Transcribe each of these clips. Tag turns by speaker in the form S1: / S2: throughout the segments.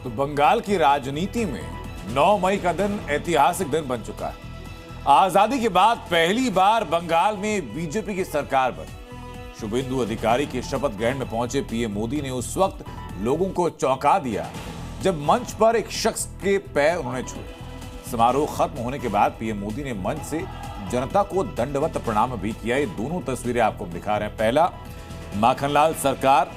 S1: तो बंगाल की राजनीति में 9 मई का दिन ऐतिहासिक दिन बन चुका है। आजादी के बाद पहली बार बंगाल में बीजेपी की सरकार बनी। शुभेंदु अधिकारी के शपथ ग्रहण में पहुंचे पीएम मोदी ने उस वक्त लोगों को चौंका दिया जब मंच पर एक शख्स के पैर उन्होंने छुए। समारोह खत्म होने के बाद पीएम मोदी ने मंच से जनता को दंडवत प्रणाम भी किया। ये दोनों तस्वीरें आपको दिखा रहे हैं। पहला, माखनलाल सरकार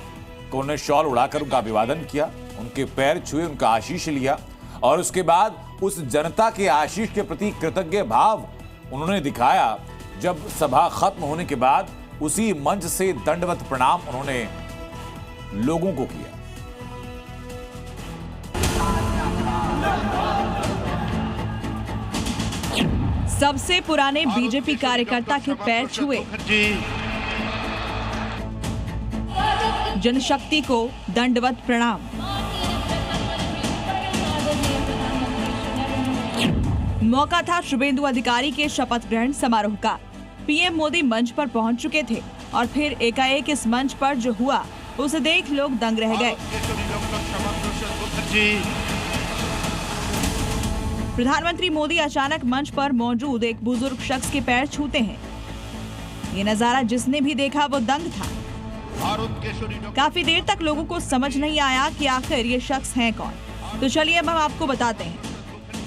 S1: को उन्होंने शॉल उड़ाकर उनका अभिवादन किया, उनके पैर छुए, उनका आशीष लिया और उसके बाद उस जनता के आशीष के प्रति कृतज्ञ भाव उन्होंने दिखाया जब सभा खत्म होने के बाद उसी मंच से दंडवत प्रणाम उन्होंने लोगों को किया।
S2: सबसे पुराने बीजेपी कार्यकर्ता के पैर छुए, जनशक्ति को दंडवत प्रणाम। मौका था शुभेंदु अधिकारी के शपथ ग्रहण समारोह का। पीएम मोदी मंच पर पहुंच चुके थे और फिर एकाएक इस मंच पर जो हुआ उसे देख लोग दंग रह गए। प्रधानमंत्री मोदी अचानक मंच पर मौजूद एक बुजुर्ग शख्स के पैर छूते हैं। ये नजारा जिसने भी देखा वो दंग था। काफी देर तक लोगों को समझ नहीं आया कि आखिर ये शख्स हैं कौन। तो चलिए अब हम आपको बताते हैं।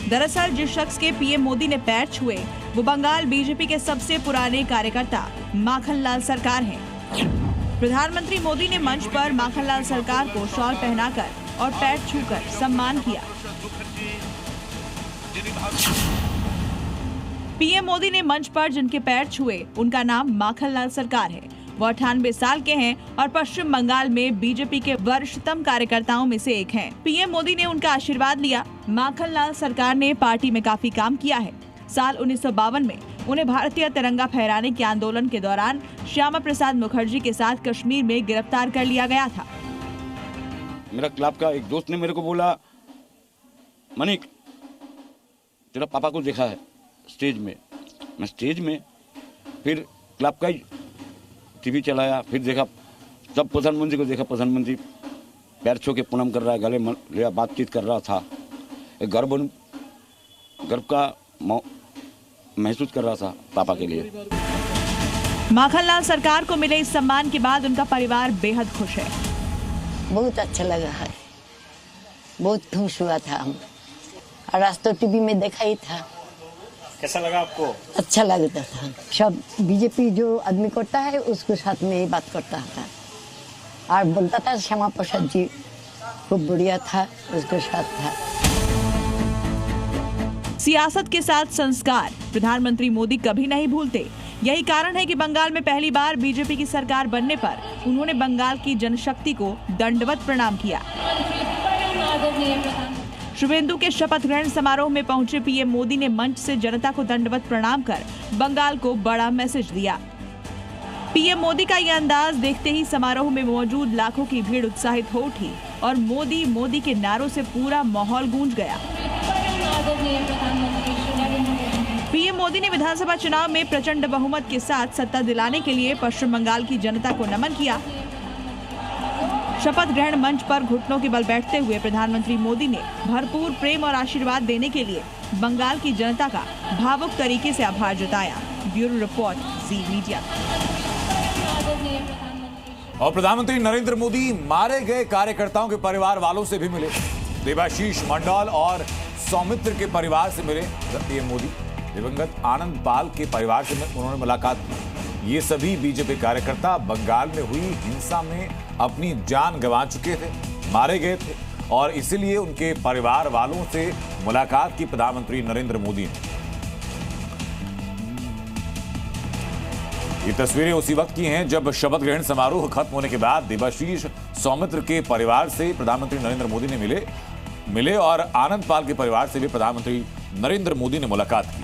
S2: दरअसल जिस शख्स के पीएम मोदी ने पैर छुए वो बंगाल बीजेपी के सबसे पुराने कार्यकर्ता माखनलाल सरकार हैं। प्रधानमंत्री मोदी ने मंच पर माखनलाल सरकार को शॉल पहनाकर और पैर छूकर सम्मान किया। पीएम मोदी ने मंच पर जिनके पैर छुए उनका नाम माखनलाल सरकार है। वो 98 साल के हैं और पश्चिम बंगाल में बीजेपी के वरिष्ठतम कार्यकर्ताओं में से एक हैं। पीएम मोदी ने उनका आशीर्वाद लिया। माखनलाल सरकार ने पार्टी में काफी काम किया है। साल 1952 में उन्हें भारतीय तिरंगा फहराने के आंदोलन के दौरान श्यामा प्रसाद मुखर्जी के साथ कश्मीर में गिरफ्तार कर लिया गया था।
S3: मेरा क्लब का एक दोस्त ने मेरे को बोला, मनिक तेरा पापा को देखा है स्टेज में। मैं स्टेज में फिर क्लब का टीवी चलाया, फिर देखा तब प्रधानमंत्री को देखा। प्रधानमंत्री पैर छू के प्रणाम कर रहा है, गले लिया, बातचीत कर रहा था। एक गर्व का महसूस कर रहा था पापा के लिए।
S2: माखनलाल सरकार को मिले इस सम्मान के बाद उनका परिवार बेहद खुश है।
S4: बहुत अच्छा लगा है, बहुत खुश हुआ था हम। और आज तो टीवी में देखा ही था।
S5: कैसा लगा आपको?
S4: अच्छा लगता था। सब बीजेपी जो आदमी करता है उसके साथ में ही बात करता था और बोलता था श्यामा प्रसाद जी खूब बढ़िया था, उसके साथ था।
S2: सियासत के साथ संस्कार प्रधानमंत्री मोदी कभी नहीं भूलते। यही कारण है कि बंगाल में पहली बार बीजेपी की सरकार बनने पर उन्होंने बंगाल की जनशक्ति को दंडवत प्रणाम किया। शुभेंदु के शपथ ग्रहण समारोह में पहुंचे पीएम मोदी ने मंच से जनता को दंडवत प्रणाम कर बंगाल को बड़ा मैसेज दिया। पीएम मोदी का यह अंदाज देखते ही समारोह में मौजूद लाखों की भीड़ उत्साहित हो उठी और मोदी मोदी के नारों से पूरा माहौल गूंज गया। पीएम मोदी ने विधानसभा चुनाव में प्रचंड बहुमत के साथ सत्ता दिलाने के लिए पश्चिम बंगाल की जनता को नमन किया। शपथ ग्रहण मंच पर घुटनों के बल बैठते हुए प्रधानमंत्री मोदी ने भरपूर प्रेम और आशीर्वाद देने के लिए बंगाल की जनता का भावुक तरीके से आभार जताया। ब्यूरो रिपोर्ट, जी मीडिया।
S1: और प्रधानमंत्री नरेंद्र मोदी मारे गए कार्यकर्ताओं के परिवार वालों से भी मिले। देवाशीष मंडल और सौमित्र के परिवार से मिले पीएम मोदी। दिवंगत आनंद पाल के परिवार से उन्होंने मुलाकात की। ये सभी बीजेपी कार्यकर्ता बंगाल में हुई हिंसा में अपनी जान गंवा चुके थे, मारे गए थे और इसीलिए उनके परिवार वालों से मुलाकात की प्रधानमंत्री नरेंद्र मोदी ने। ये तस्वीरें उसी वक्त की हैं जब शपथ ग्रहण समारोह खत्म होने के बाद देवाशीष सौमित्र के परिवार से प्रधानमंत्री नरेंद्र मोदी ने मिले और आनंद पाल के परिवार से भी प्रधानमंत्री नरेंद्र मोदी ने मुलाकात की।